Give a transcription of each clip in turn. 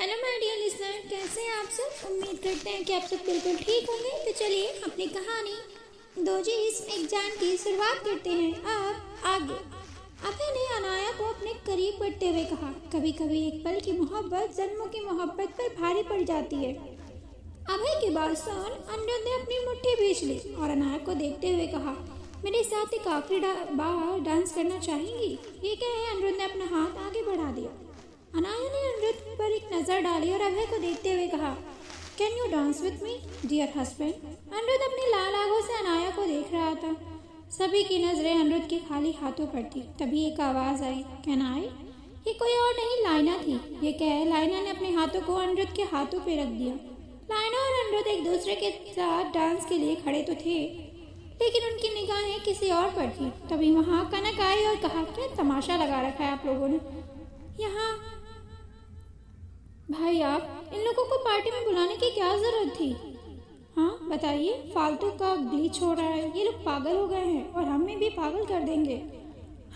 Hello my dear listener, कैसे हैं आप सब। उम्मीद करते हैं कि आप सब बिल्कुल ठीक होंगे। तो चलिए अपनी कहानी दो जी इस एग्जाम की शुरुआत करते हैं। अब आगे अभय ने अनाया को अपने करीब बढ़ते हुए कहा, कभी कभी एक पल की मोहब्बत जन्मों की मोहब्बत पर भारी पड़ जाती है। अभय की बात सुन अनिरुद्ध ने अपनी मुट्ठी भींच ली और अनाया को देखते हुए कहा, मेरे साथ एक आखिरी बार डांस करना चाहेंगी। ये कहे अनिरुद्ध ने अपना हाथ आगे बढ़ा दिया। अनाया ने अनिरुद्ध पर एक नज़र डाली और अभय को देखते हुए कहा, can you dance with me dear husband. Aniruddh अपनी लाल आंखों से अनाया को देख रहा था। सभी की नजरें अनिरुद्ध के खाली हाथों पर थी। तभी एक आवाज़ आई, कैन आई। ये कोई और नहीं लाइना थी। ये कह लाइना ने अपने हाथों को अनिरुद्ध के हाथों पर रख दिया। लाइना और अनिरुद्ध एक दूसरे के साथ डांस के लिए खड़े तो थे, लेकिन उनकी निगाहें किसी और पर थी। तभी वहाँ कनक आई और कहा, क्या तमाशा लगा रखा है आप लोगों ने यहाँ। भाई आप इन लोगों को पार्टी में बुलाने की क्या जरूरत थी। हाँ बताइए, फालतू का ग्लीच हो रहा है। ये लोग पागल हो गए हैं और हमें भी पागल कर देंगे।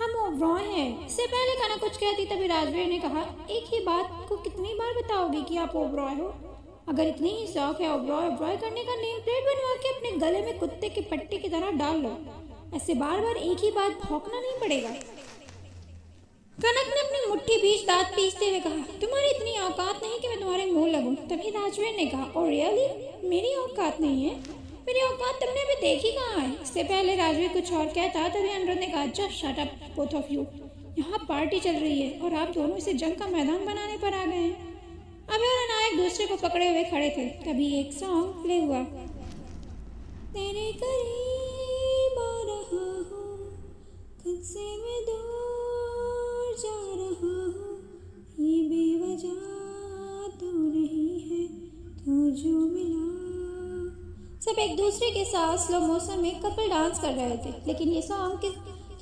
हम ओबरॉय हैं। इससे पहले कनक कुछ कहती तभी राजवीर ने कहा, एक ही बात को कितनी बार बताओगे कि आप ओबरॉय हो। अगर इतनी ही शौक है ओबरॉय ओबरॉय करने का, नेम प्लेट बनवा के अपने गले में कुत्ते के पट्टे की तरह डाल लो। ऐसे बार बार एक ही बात भौंकना नहीं पड़ेगा। कनक ने अपनी मुट्ठी बीच दांत पीसते हुए कहा, तुम्हारी इतनी औकात नहीं कि मैं तुम्हारे मुंह लगूं। तभी राजवीर ने कहा, ओ रियली, मेरी औकात नहीं है। मेरी औकात तुमने अभी देखी कहाँ है। इससे पहले राजवीर कुछ और कहता तभी अनिरुद्ध ने कहा, just shut up both of you. यहाँ पार्टी चल रही है और आप दोनों इसे जंग का मैदान बनाने पर आ गए हैं। अभय और अनाया एक दूसरे को पकड़े हुए खड़े थे। तभी एक सॉन्ग प्ले हुआ, तेरे करीब आ रहा हूँ, तुझसे मैं दूर जा रहा हूँ, ये बेवजह तो नहीं है तू जो मिला। सब एक दूसरे के साथ स्लो मोशन में कपल डांस कर रहे थे, लेकिन ये सॉन्ग की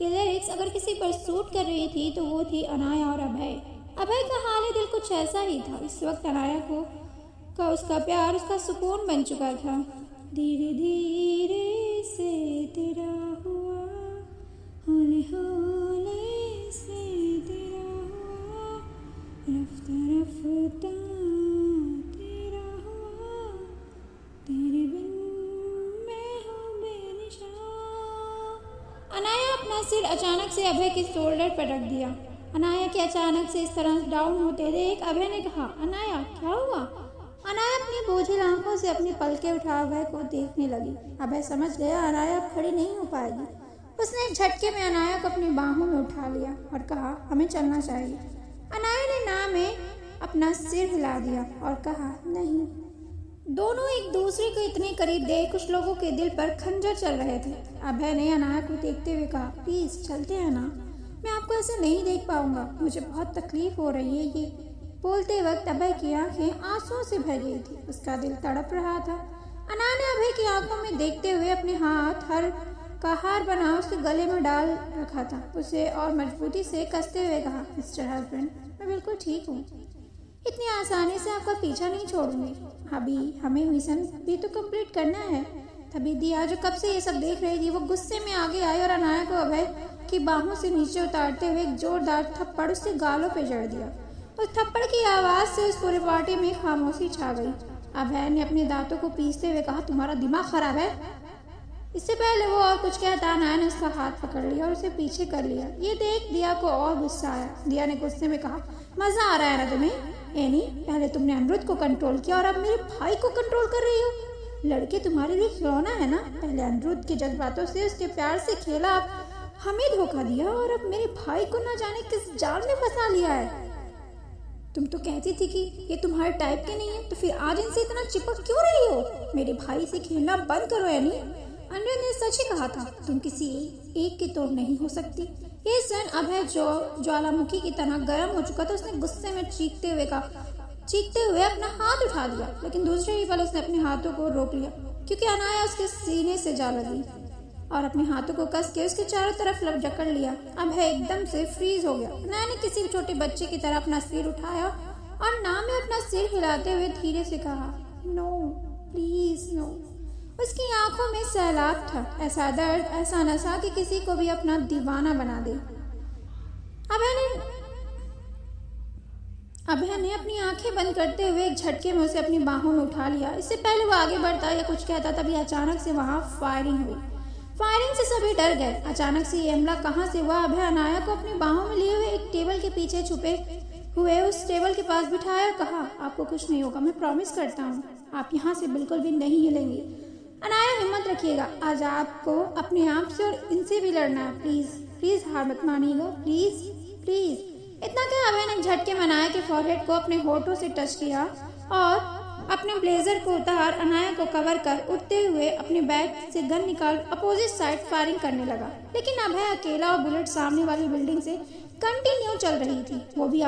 लिरिक्स अगर किसी पर सूट कर रही थी तो वो थी अनाया और अभय। अभय का हाल दिल कुछ ऐसा ही था। इस वक्त अनाया का उसका प्यार उसका सुकून बन चुका था। धीरे धीरे से तेरा हुआ, हौले हौले से तेरा हुआ, रफ्ता रफ्ता तेरा हुआ, तेरे बिन मैं हूँ बेनिशान। अनाया अपना सिर अचानक से अभय के शोल्डर पर रख दिया। अनाया के अचानक से इस तरह डाउन होते देख अभय ने कहा, अनाया क्या हुआ। अनाया अपनी बोझिल आंखों से अपनी पलकें उठा अभय को देखने लगी। अभय समझ गया अनाया अब खड़ी नहीं हो पाएगी। उसने एक झटके में अनाया को अपनी बाहों में उठा लिया और कहा, हमें चलना चाहिए। अनाया ने ना में अपना सिर हिला दिया और कहा, नहीं। दोनों एक दूसरे को इतने करीब देख कुछ लोगों के दिल पर खंजर चल रहे थे। अभय ने अनाया को देखते हुए कहा, प्लीज चलते हैं ना, मैं आपको ऐसे नहीं देख पाऊंगा, मुझे बहुत तकलीफ हो रही है। ये बोलते वक्त अभय की आंखें आंसुओं से भर गई थी। उसका दिल तड़प रहा था। अनाया ने अभय की आंखों में देखते हुए अपने हाथ हार बना उसके गले में डाल रखा था। उसे और मजबूती से कसते हुए कहा, मिस्टर हस्बैंड मैं बिल्कुल ठीक हूँ, इतनी आसानी से आपका पीछा नहीं छोड़ूंगी। अभी हमें मिशन भी तो कंप्लीट करना है। तभी दिया जो कब से ये सब देख रही थी वो गुस्से में आगे आई और अनाया को अभय की बाहों से नीचे उतारते हुए एक जोरदार थप्पड़ उसके गालों पे जड़ दिया। उस थप्पड़ की आवाज से उस पूरे पार्टी में खामोशी छा गई। अभय ने अपने दांतों को पीसते हुए कहा, तुम्हारा दिमाग खराब है। इससे पहले वो और कुछ कहता अनाया ने उसका हाथ पकड़ लिया और उसे पीछे कर लिया। ये देख दिया को और गुस्सा आया। दिया ने गुस्से में कहा, मजा आ रहा है ना तुम्हें। एनी, पहले तुमने अनिरुद्ध को कंट्रोल किया और अब मेरे भाई को कंट्रोल कर रही हो। लड़के तुम्हारे लिए खिलौना है ना। पहले अनिरुद्ध के जज्बातों से उसके प्यार से खेला, हमें धोखा दिया और अब मेरे भाई को ना जाने किस जाल में फंसा लिया है। तुम तो कहती थी कि ये तुम्हारे टाइप के नहीं है, तो फिर आज इनसे इतना चिपक क्यों रही हो। मेरे भाई से खेलना बंद करो एनी। अनिरुद्ध ने सच ही कहा था, तुम किसी एक की तोड़ नहीं हो सकती। ये सुन अभय जो ज्वालामुखी की तरह गर्म हो चुका था। उसने गुस्से में चीखते हुए अपना हाथ उठा दिया, लेकिन दूसरे ही पल उसने अपने हाथों को रोक लिया क्योंकि अनाया उसके सीने से जा लगी और अपने हाथों को कस के उसके चारों तरफ जकड़ लिया। अभय एकदम से फ्रीज हो गया। अनाया ने किसी छोटे बच्चे की तरह अपना सिर उठाया और ना में अपना सिर हिलाते हुए धीरे से कहा, नो प्लीज नो। उसकी आंखों में सैलाब था, ऐसा दर्द, ऐसा नशा कि किसी को भी अपना दीवाना बना दे। अभय ने अपनी आंखें बंद करते हुए एक झटके में उसे अपनी बाहों में उठा लिया। इससे पहले वो आगे बढ़ता या कुछ कहता तभी अचानक से वहां फायरिंग हुई। फायरिंग से सभी डर गए। अचानक से ये हमला कहां से हुआ? अभय अनाया को अपनी बाहों में लिए हुए एक टेबल के पीछे छुपे हुए उस टेबल के पास बिठाया और कहा, आपको कुछ नहीं होगा, मैं प्रॉमिस करता हूँ, आप यहाँ से बिल्कुल भी नहीं हिलेंगी। अनाया, हिम्मत रखिएगा, आज आपको अपने आप से और इनसे भी लड़ना है। प्लीज प्लीज हार मत मानिएगा, प्लीज प्लीज। इतना क्या अभय ने झटके में अनाया के फॉरहेड को अपने होठों से टच किया और अपने ब्लेजर को उतार अनाया को कवर कर उठते हुए अपने बैग से गन निकाल अपोजिट साइड फायरिंग करने लगा। लेकिन अभय अकेला और बुलेट सामने वाली बिल्डिंग से कंटिन्यू चल रही थी, वो भी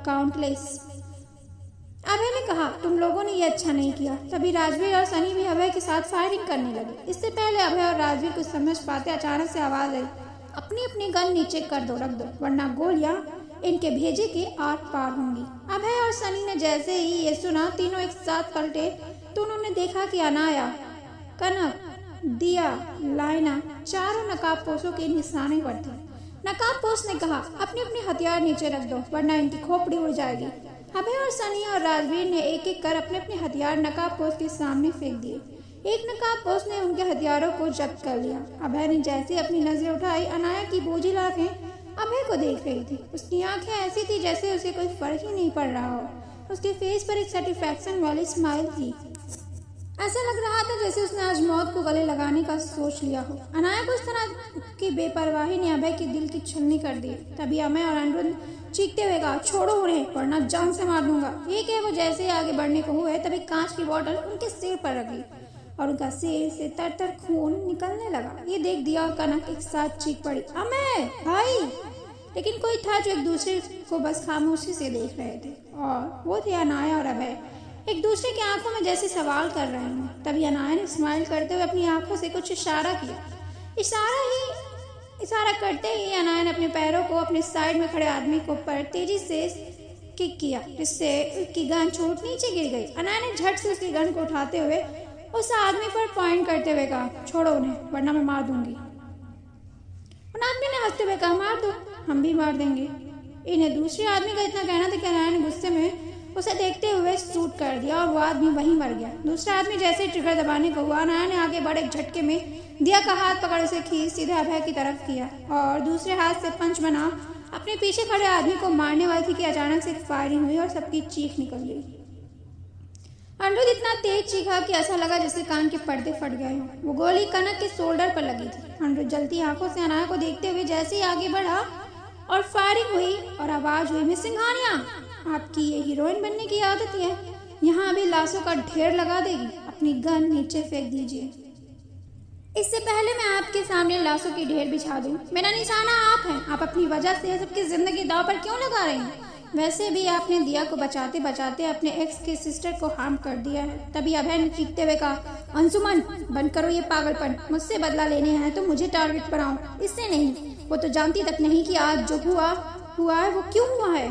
काउंटलेस। अभय ने कहा, तुम लोगों ने ये अच्छा नहीं किया। तभी राजवीर और सनी भी अभय के साथ फायरिंग करने लगे। इससे पहले अभय और राजवीर कुछ समझ पाते अचानक से आवाज आई, अपनी अपनी गन नीचे कर दो, रख दो, वरना गोलियां इनके भेजे के आर पार होंगी। अभय और सनी ने जैसे ही ये सुना, तीनों एक साथ पलटे तो उन्होंने देखा कि अनाया, कनक, दिया, लाइना चारों नकाबपोशों के निशाने पर थे। नकाबपोश ने कहा, अपने अपने हथियार नीचे रख दो, वरना इनकी खोपड़ी उड़ जाएगी। अभय और सनी और राजवीर ने एक एक कर अपने अपने हथियार नकाबपोश के सामने फेंक दिए। एक नकाबपोश ने उनके हथियारों को जब्त कर लिया। अभय ने जैसे अपनी नजरें उठाई, अनाया की बोझिल आंखें अभय को देख रही थी। उसकी आंखें ऐसी थी जैसे उसे कोई फर्क ही नहीं पड़ रहा हो। उसके फेस पर एक सेटिस्फैक्शन वाली स्माइल थी। ऐसा लग रहा था जैसे उसने आज मौत को गले लगाने का सोच लिया हो। अनाया को इस तरह की बेपरवाही ने अभय के दिल की छलनी कर दी। तभी अभय और अनिरुद्ध चीखते हुए कहा, छोड़ो उन्हें, वरना जान से मार दूंगा। ये कहे वो जैसे ही आगे बढ़ने को हुए, तभी कांच की बोतल उनके सिर पर रखी और उनका सिर से तर खून निकलने लगा। ये देख दिया और कनक एक साथ चीख पड़ी, अमय भाई। लेकिन कोई था जो एक दूसरे को बस खामोशी से देख रहे थे, और वो थे अनाया और अभय, एक दूसरे की आंखों में जैसे सवाल कर रहे हैं। तभी अनाया ने स्माइल करते हुए अपनी आंखों से कुछ इशारा किया। इशारा करते ही अनाया ने अपने पैरों को अपने साइड में खड़े आदमी को पर तेजी से किक किया, जिससे उसकी गन छूट नीचे गिर गई। अनाया ने झट से उसकी गन को उठाते हुए उस आदमी पर पॉइंट करते हुए कहा, छोड़ो उन्हें, वरना मैं मार दूंगी। उन आदमी ने हंसते हुए कहा, मार दो, हम भी मार देंगे। इन्हें दूसरे आदमी का इतना कहना था कि अनाया ने गुस्से में उसे देखते हुए शूट कर दिया और वो आदमी वहीं मर गया। दूसरा आदमी जैसे ट्रिगर दबाने को हुआ, अनाया ने आगे बढ़े एक झटके में दिया का हाथ पकड़ उसे खींच सीधे अभय की तरफ किया और दूसरे हाथ से पंच बना अपने पीछे खड़े आदमी को मारने वाली थी कि अचानक से फायरिंग हुई और सबकी चीख निकल गई। अनिरुद्ध इतना तेज चीखा कि ऐसा लगा जैसे कान के पर्दे फट गए हों। वो गोली कनक के शोल्डर पर लगी थी। अनिरुद्ध जलती आंखों से अनाया को देखते हुए जैसे ही आगे बढ़ा और फायरिंग हुई और आवाज हुई, मिस सिंघानिया, आपकी ये हीरोइन बनने की आदत है, यहाँ अभी लाशों का ढेर लगा देगी, अपनी गन नीचे फेंक दीजिए। इससे पहले मैं आपके सामने लाशों की ढेर बिछा दूं, मेरा निशाना आप हैं। आप अपनी वजह से सबकी जिंदगी दांव पर क्यों लगा रहे हैं? वैसे भी आपने दिया को बचाते बचाते अपने एक्स के सिस्टर को हार्म कर दिया है। तभी अभय ने चीखते हुए कहा, अंशुमन, बंद करो ये पागलपन, मुझसे बदला लेने हैं तो मुझे टारगेट बनाओ, इससे नहीं। वो तो जानती तक नहीं कि आज जो हुआ है वो क्यों हुआ है।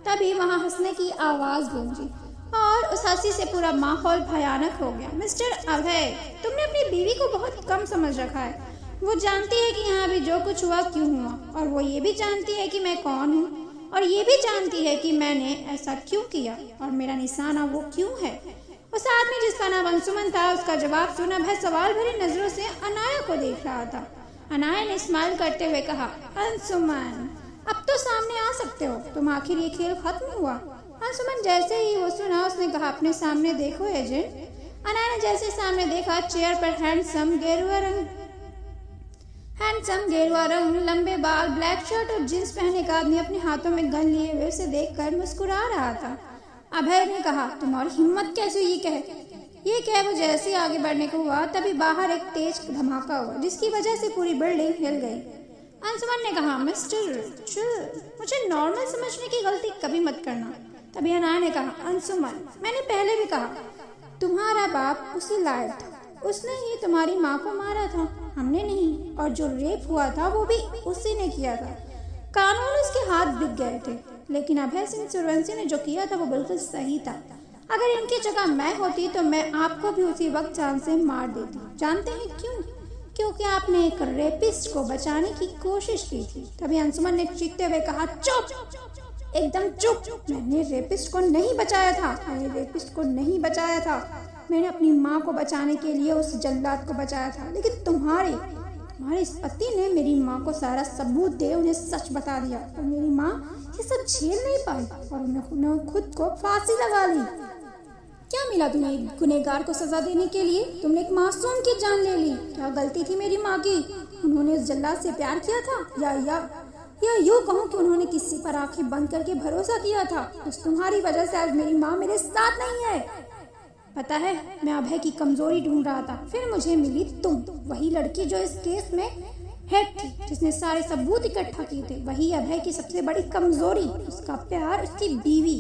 तभी वहाँ हंसने की आवाज गूंजी और उस हंसी से पूरा माहौल भयानक हो गया। मिस्टर अभय, तुमने अपनी बीवी को बहुत कम समझ रखा है। वो जानती है कि यहाँ भी जो कुछ हुआ क्यों हुआ, और वो ये भी जानती है कि मैं कौन हूँ, और ये भी जानती है कि मैंने ऐसा क्यों किया और मेरा निशाना वो क्यों है। उस आदमी जिसका नाम अंशुमन था, उसका जवाब सुना अभय सवाल भरी नजरों से अनाया को देख रहा था। अनाया ने स्माइल करते हुए कहा, अंशुमन, अब तो सामने आ सकते हो, तुम आखिर ये खेल खत्म हुआ। अंशुमन जैसे ही वो सुना उसने कहा, अपने सामने देखो एजेंट। अनाया ने जैसे सामने देखा, चेयर पर हैंडसम गेरुआ रंग, लंबे बाल, ब्लैक शर्ट और जींस पहने एक आदमी अपने हाथों में गन लिए हुए उसे देखकर मुस्कुरा रहा था। अभय ने कहा, तुम्हारी हिम्मत कैसे ये कह वो जैसे आगे बढ़ने को हुआ, तभी बाहर एक तेज धमाका हुआ जिसकी वजह से पूरी बिल्डिंग हिल गई। अंशुमन ने कहा, मिस्टर चिल, मुझे नॉर्मल समझने की गलती कभी मत करना। तभी अनाया ने कहा, अंशुमन, मैंने पहले भी कहा, तुम्हारा बाप उसी लायक था, उसने ही तुम्हारी माँ को मारा था, हमने नहीं। और जो रेप हुआ था वो भी उसी ने किया था। कानून उसके हाथ बिक गए थे, लेकिन अभय सिंह सूर्यवंशी ने जो किया था वो बिल्कुल सही था। अगर इनकी जगह मैं होती तो मैं आपको भी उसी वक्त जान से मार देती। जानते हैं क्यों? क्योंकि आपने एक रेपिस्ट को बचाने की कोशिश की थी। तभी अंशुमन ने चीखते हुए कहा, चुप। एकदम चुप। मैंने रेपिस्ट को नहीं बचाया था, मैंने रेपिस्ट को नहीं बचाया था। मैंने अपनी माँ को बचाने के लिए उस जल्लाद को बचाया था, लेकिन तुम्हारे इस पति ने मेरी माँ को सारा सबूत दे उन्हें सच बता दिया और मेरी माँ ये सब झेल नहीं पाई और उन्होंने खुद को फांसी लगा ली। क्या मिला तुम्हें एक गुनहगार को सजा देने के लिए? तुमने एक मासूम की जान ले ली। क्या गलती थी मेरी माँ की? उन्होंने उस जल्लाद से प्यार किया था या यूँ कहूँ कि उन्होंने किसी पर आंखें बंद करके भरोसा किया था। बस तुम्हारी वजह से आज मेरी माँ मेरे साथ नहीं है। पता है, मैं अभय की कमजोरी ढूंढ रहा था, फिर मुझे मिली तुम, वही लड़की जो इस केस में हेड थी, जिसने सारे सबूत इकट्ठा किए थे। वही अभय की सबसे बड़ी कमजोरी, उसका प्यार, उसकी बीवी।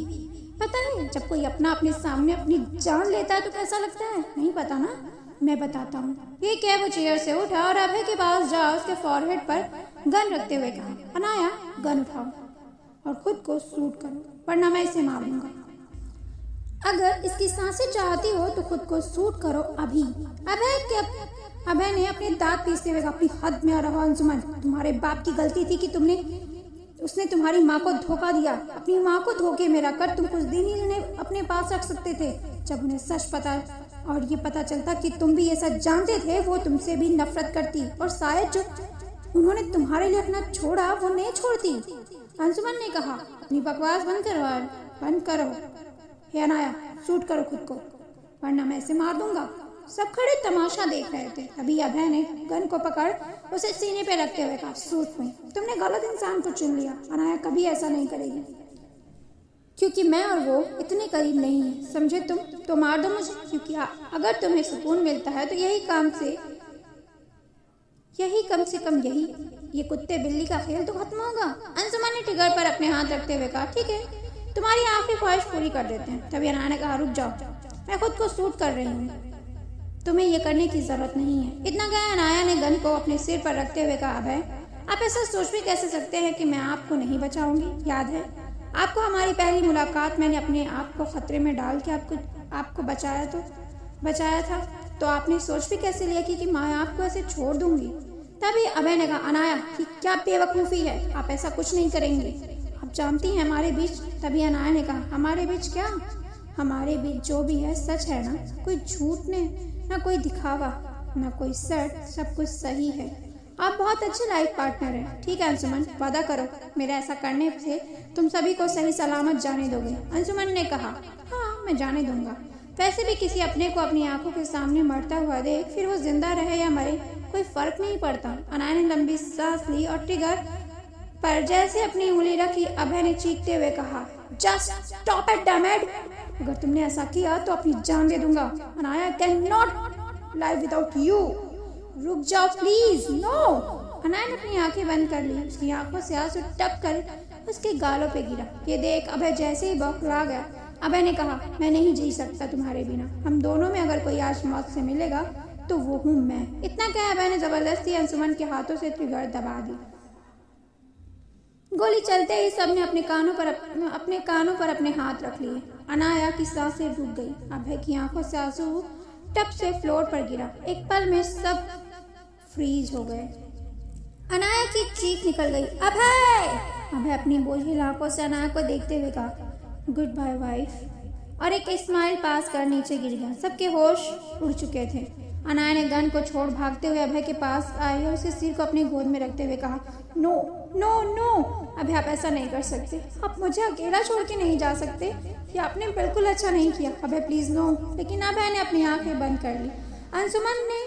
पता है, जब कोई अपने सामने अपनी जान लेता है तो कैसा लगता है? नहीं पता ना? मैं बताता हूँ। ये कह वो चेयर से उठा और अभय के पास जा उसके फॉरहेड पर गन रखते हुए कहा, अनाया गन उठाओ और खुद को शूट करो, वरना मैं इसे मार दूंगा। अगर इसकी सांसें चाहती हो तो खुद को शूट करो अभी। अभय ने अपने दांत पीसते हुए कहा, अपनी हद में आ रहा अंशुमन। तुम्हारे बाप की गलती थी कि उसने तुम्हारी माँ को धोखा दिया। अपनी माँ को धोखे में रखकर तुम कुछ दिन ही उन्हें अपने पास रख सकते थे। जब उन्हें सच पता और ये पता चलता कि तुम भी ये सच जानते थे, वो तुमसे भी नफरत करती और शायद जो उन्होंने तुम्हारे लिए अपना छोड़ा वो नहीं छोड़ती। अंशुमन ने कहा, अपनी बकवास बंद करो। हे अनाया, शूट करो खुद को, वरना मैं इसे मार दूंगा। सब खड़े तमाशा देख रहे थे। अभी अभय ने गन को पकड़ उसे सीने पे रखते हुए कहा, शूट में। तुमने गलत इंसान को चुन लिया। अनाया कभी ऐसा नहीं करेगी, क्योंकि मैं और वो इतने करीब नहीं है, समझे तुम? तो मार दो मुझे, क्योंकि अगर तुम्हें सुकून मिलता है तो यही कम से कम ये कुत्ते बिल्ली का खेल तो खत्म होगा। अंशुमन ने टिगर पर अपने हाथ रखते हुए कहा, ठीक है, तुम्हारी आखिरी ख्वाहिश पूरी कर देते हैं। तभी अनाया ने कहा, रुक जाओ, मैं खुद को शूट कर रही हूँ, तुम्हें ये करने की जरूरत नहीं है। इतना कहा अनाया ने गन को अपने सिर पर रखते हुए कहा, अभय, आप ऐसा सोच भी कैसे सकते हैं कि मैं आपको नहीं बचाऊंगी? याद है आपको हमारी पहली मुलाकात, मैंने अपने आप को खतरे में डाल के आपको बचाया था, तो आपने सोच भी कैसे लिया कि मैं आपको ऐसे छोड़ दूंगी? तभी अभय ने कहा, अनाया कि क्या बेवकूफ़ी है, आप ऐसा कुछ नहीं करेंगे, आप जानती हैं हमारे बीच। तभी अनाया ने कहा, हमारे बीच क्या? हमारे बीच जो भी है सच है ना, कोई झूठ नहीं, ना कोई दिखावा, ना कोई सट, सब कुछ सही है। आप बहुत अच्छे लाइफ पार्टनर हैं। ठीक है अंशुमन, वादा करो मेरे ऐसा करने से तुम सभी को सही सलामत जाने दोगे? अंशुमन ने कहा, हाँ मैं जाने दूंगा। वैसे भी किसी अपने को अपनी आंखों के सामने मरता हुआ देख, फिर वो जिंदा रहे या मरे, कोई फर्क नहीं पड़ता। अनाया ने लंबी सांस ली और ट्रिगर पर जैसे अपनी उंगली रखी, अभय ने चीखते हुए कहा, just stop it damn it. अगर तुमने ऐसा किया तो अपनी जान दे दूंगा। Anaya can not live without you. रुक जाओ प्लीज, नो। अनाया ने अपनी आंखें बंद कर ली। उसकी आंखों से आंसू टप कर उसके गालों पे गिरा। ये देख अभय जैसे ही बौखला गया। अभय ने कहा, मैं नहीं जी सकता तुम्हारे बिना। हम दोनों में अगर कोई आज मौत से मिलेगा तो वो हूँ मैं। इतना कह अभय ने जबरदस्ती अंशुमन के हाथों से ट्रिगर दबा दी। गोली चलते ही सबने अपने कानों पर अपने हाथ रख लिए। अनाया की सांसें रुक गई। अभय की आंखों से आंसू टप से फ्लोर पर गिरा। एक पल में सब फ्रीज हो गए। अनाया की चीख निकल गई, अभय अपनी बोझिल आंखों से अनाया को देखते हुए कहा, गुड बाय वाइफ, और एक स्माइल पास कर नीचे गिर गया। सबके होश उड़ चुके थे। अनाया ने गन को छोड़ भागते हुए अभय के पास आई और उसके सिर को अपनी गोद में रखते हुए कहा, नो नो नो, अभय आप ऐसा नहीं कर सकते, आप मुझे अकेला छोड़ के नहीं जा सकते, ये आपने बिल्कुल अच्छा नहीं किया, अभय प्लीज नो। लेकिन अभय ने अपनी आंखें बंद कर ली। अंशुमन ने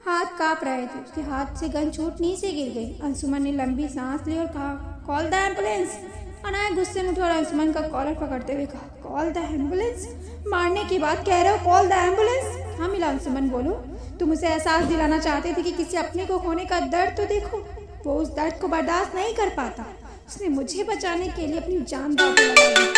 हाथ कांप रहे थे, उसके हाथ से गन छूट नीचे गिर गई। अंशुमन ने लंबी सांस ली और कहा, कॉल द एम्बुलेंस। अनाया गुस्से में उठी और अंशुमन का कॉलर पकड़ते हुए कहा, कॉल द एम्बुलेंस? मारने की बात कह रहे हो, कॉल द एम्बुलेंस? हाँ मिला अंशुमन, बोलो। तुम उसे एहसास दिलाना चाहते थे कि किसी अपने को खोने का दर्द तो देखो। वो उस दर्द को बर्दाश्त नहीं कर पाता। उसने मुझे बचाने के लिए अपनी जान दांव पे लगा दी।